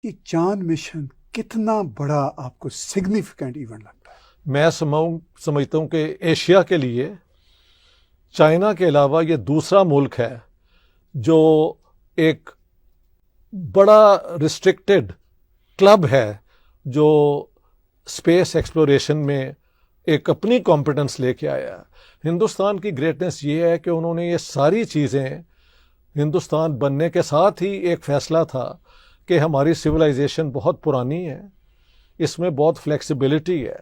یہ چاند مشن کتنا بڑا آپ کو سگنیفیکنٹ ایونٹ لگتا ہے؟ میں سمجھتا ہوں کہ ایشیا کے لیے چائنا کے علاوہ یہ دوسرا ملک ہے جو ایک بڑا ریسٹرکٹڈ کلب ہے جو اسپیس ایکسپلوریشن میں ایک اپنی کمپیٹنس لے کے آیا ہے۔ ہندوستان کی گریٹنس یہ ہے کہ انہوں نے یہ ساری چیزیں، ہندوستان بننے کے ساتھ ہی ایک فیصلہ تھا کہ ہماری سویلائزیشن بہت پرانی ہے، اس میں بہت فلیکسیبلٹی ہے،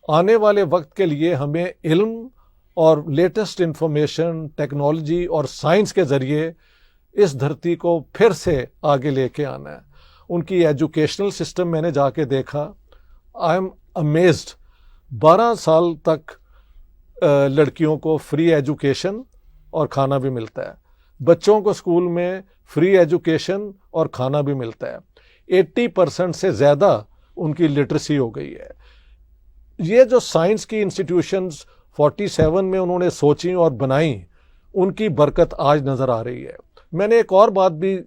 آنے والے وقت کے لیے ہمیں علم اور لیٹسٹ انفارمیشن، ٹیکنالوجی اور سائنس کے ذریعے اس دھرتی کو پھر سے آگے لے کے آنا ہے۔ ان کی ایجوکیشنل سسٹم میں نے جا کے دیکھا، آئی ایم امیزڈ۔ 12 سال تک لڑکیوں کو فری ایجوکیشن اور کھانا بھی ملتا ہے، بچوں کو اسکول میں فری ایجوکیشن اور کھانا بھی ملتا ہے، 80% سے زیادہ ان کی لٹریسی ہو گئی ہے۔ یہ جو سائنس کی انسٹیٹیوشنز 47 میں انہوں نے سوچیں اور بنائیں، ان کی برکت آج نظر آ رہی ہے۔ میں نے ایک اور بات بھی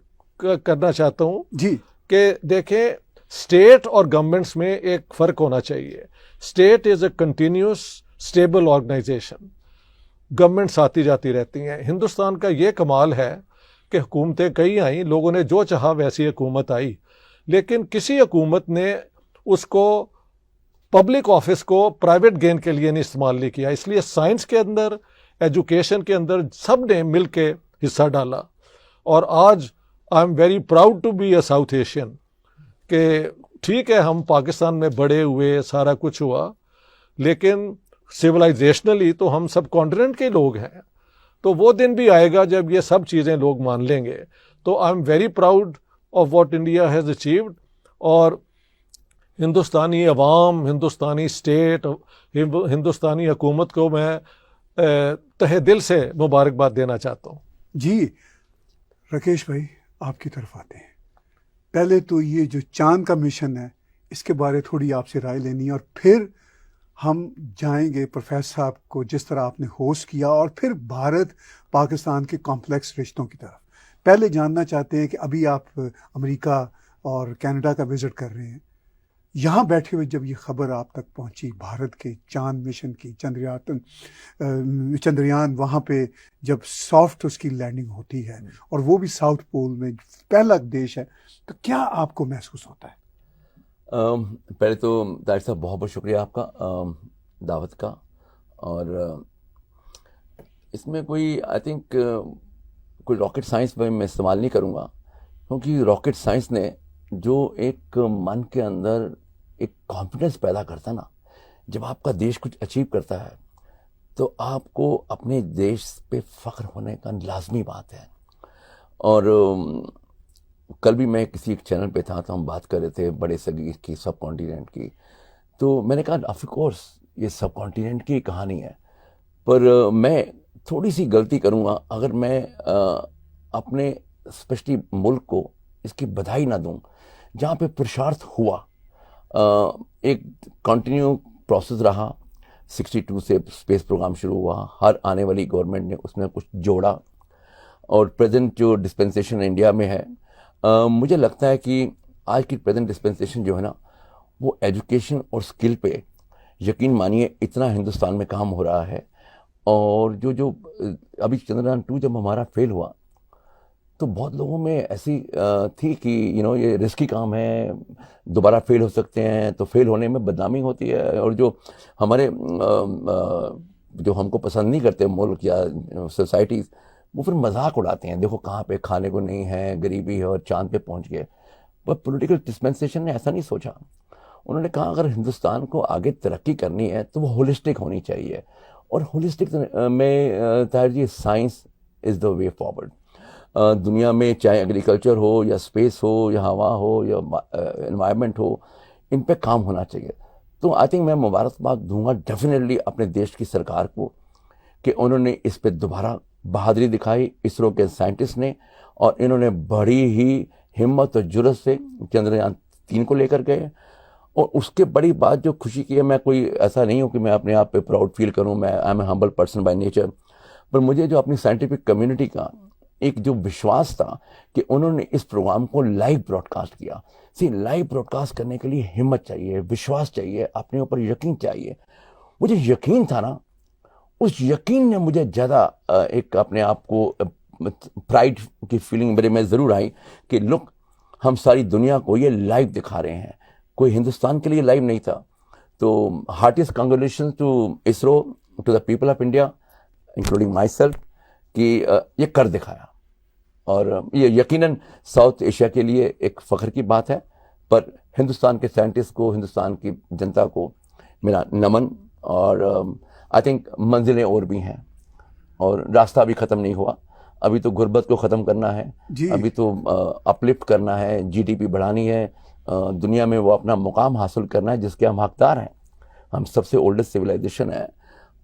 کرنا چاہتا ہوں جی کہ دیکھیں، اسٹیٹ اور گورنمنٹس میں ایک فرق ہونا چاہیے۔ State is a continuous stable organisation, governments آتی جاتی رہتی ہیں۔ ہندوستان کا یہ کمال ہے کہ حکومتیں کئی آئیں، لوگوں نے جو چاہا ویسی حکومت آئی، لیکن کسی حکومت نے اس کو، پبلک آفس کو پرائیویٹ گین کے لیے نہیں استعمال نہیں کیا۔ اس لیے سائنس کے اندر، ایجوکیشن کے اندر سب نے مل کے حصہ ڈالا، اور آج I am very proud to be a South Asian کہ ٹھیک ہے ہم پاکستان میں بڑے ہوئے، سارا کچھ ہوا، لیکن سویلائزیشنلی تو ہم سب کانٹیننٹ کے لوگ ہیں۔ تو وہ دن بھی آئے گا جب یہ سب چیزیں لوگ مان لیں گے۔ تو آئی am very proud of what India has achieved, اور ہندوستانی عوام، ہندوستانی اسٹیٹ، ہندوستانی حکومت کو میں تہہ دل سے مبارکباد دینا چاہتا ہوں۔ جی راکیش بھائی، آپ کی طرف آتے ہیں۔ پہلے تو یہ جو چاند کا مشن ہے، اس کے بارے تھوڑی آپ سے رائے لینی ہے، اور پھر ہم جائیں گے پروفیسر صاحب کو جس طرح آپ نے ہوسٹ کیا، اور پھر بھارت پاکستان کے کمپلیکس رشتوں کی طرف۔ پہلے جاننا چاہتے ہیں کہ ابھی آپ امریکہ اور کینیڈا کا وزٹ کر رہے ہیں، یہاں بیٹھے ہوئے جب یہ خبر آپ تک پہنچی بھارت کے چاند مشن کی، چندریان وہاں پہ جب سافٹ اس کی لینڈنگ ہوتی ہے، اور وہ بھی ساؤتھ پول میں پہلا دیش ہے، تو کیا آپ کو محسوس ہوتا ہے؟ پہلے تو طاہر صاحب بہت بہت شکریہ آپ کا دعوت کا، اور اس میں کوئی آئی تھنک کوئی راکٹ سائنس میں استعمال نہیں کروں گا، کیونکہ راکٹ سائنس نے جو ایک من کے اندر ایک کانفیڈنس پیدا کرتا نا، جب آپ کا دیش کچھ اچیو کرتا ہے تو آپ کو اپنے دیش پہ فخر ہونے کا لازمی بات ہے۔ اور کل بھی میں کسی ایک چینل پہ تھا تو ہم بات کر رہے تھے بڑے صغیر کی، سب کانٹیننٹ کی، تو میں نے کہا آف کورس یہ سب کانٹیننٹ کی کہانی ہے، پر میں تھوڑی سی غلطی کروں گا اگر میں اپنے اسپیشلی ملک کو اس کی بدھائی نہ دوں جہاں پہ پرشارتھ ہوا۔ ایک کنٹینیو پروسیس رہا، 62 سے اسپیس پروگرام شروع ہوا، ہر آنے والی گورنمنٹ نے اس میں کچھ جوڑا، اور پریزنٹ جو ڈسپنسیشن انڈیا میں ہے، مجھے لگتا ہے کہ آج کی پریزنٹ ڈسپنسیشن جو ہے نا، وہ ایجوکیشن اور اسکل پہ یقین مانیے اتنا ہندوستان میں کام ہو رہا ہے۔ اور جو ابھی چندریان 2 جب ہمارا فیل ہوا تو بہت لوگوں میں ایسی تھی کہ یہ رسکی کام ہے، دوبارہ فیل ہو سکتے ہیں، تو فیل ہونے میں بدنامی ہوتی ہے، اور جو ہمارے جو ہم کو پسند نہیں کرتے ملک یا سوسائٹیز، وہ پھر مذاق اڑاتے ہیں، دیکھو کہاں پہ کھانے کو نہیں ہے، غریبی ہے اور چاند پہ پہنچ گئے۔ پر پولیٹیکل ڈسپنسیشن نے ایسا نہیں سوچا، انہوں نے کہا اگر ہندوستان کو آگے ترقی کرنی ہے تو وہ ہولسٹک ہونی چاہیے، اور ہولسٹک میں Tahir ji science is the way forward. دنیا میں چاہے ایگریکلچر ہو یا اسپیس ہو یا ہوا ہو یا انوائرمنٹ ہو، ان پہ کام ہونا چاہیے۔ تو آئی تھنک میں مبارکباد دوں گا ڈیفینیٹلی اپنے دیش کی سرکار کو کہ انہوں نے اس پہ دوبارہ بہادری دکھائی، اسرو کے سائنٹسٹ نے، اور انہوں نے بڑی ہی ہمت اور جرأت سے چندریان 3 کو لے کر گئے۔ اور اس کے بڑی بات جو خوشی کی ہے، میں کوئی ایسا نہیں ہوں کہ میں اپنے آپ پہ پراؤڈ فیل کروں، میں I am a humble person by nature, پر مجھے جو اپنی سائنٹیفک کمیونٹی کا ایک جو وشواس تھا کہ انہوں نے اس پروگرام کو لائیو براڈ کاسٹ کیا. لائیو براڈ کاسٹ کرنے کے لیے ہمت چاہیے, وشواس چاہیے, اپنے اوپر یقین چاہیے. مجھے یقین تھا نا, اس یقین نے مجھے زیادہ ایک اپنے آپ کو پرائڈ کی فیلنگ میرے میں ضرور آئی کہ لک, ہم ساری دنیا کو یہ لائیو دکھا رہے ہیں, کوئی ہندوستان کے لیے لائیو نہیں تھا. تو heartiest congratulation to ISRO, to the people of India including myself, کہ یہ کر دکھایا. اور یہ یقیناً ساؤتھ ایشیا کے لیے ایک فخر کی بات ہے, پر ہندوستان کے سائنٹسٹ کو, ہندوستان کی جنتا کو میرا نمن. اور آئی تھنک منزلیں اور بھی ہیں, اور راستہ بھی ختم نہیں ہوا. ابھی تو غربت کو ختم کرنا ہے, ابھی تو اپلفٹ کرنا ہے, جی ڈی پی بڑھانی ہے, دنیا میں وہ اپنا مقام حاصل کرنا ہے جس کے ہم حقدار ہیں. ہم سب سے اولڈسٹ سویلائزیشن ہے,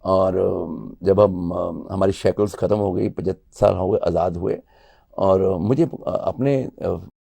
اور جب ہماری شیکلز ختم ہو گئی, 75 سال ہو گئے آزاد ہوئے, اور مجھے اپنے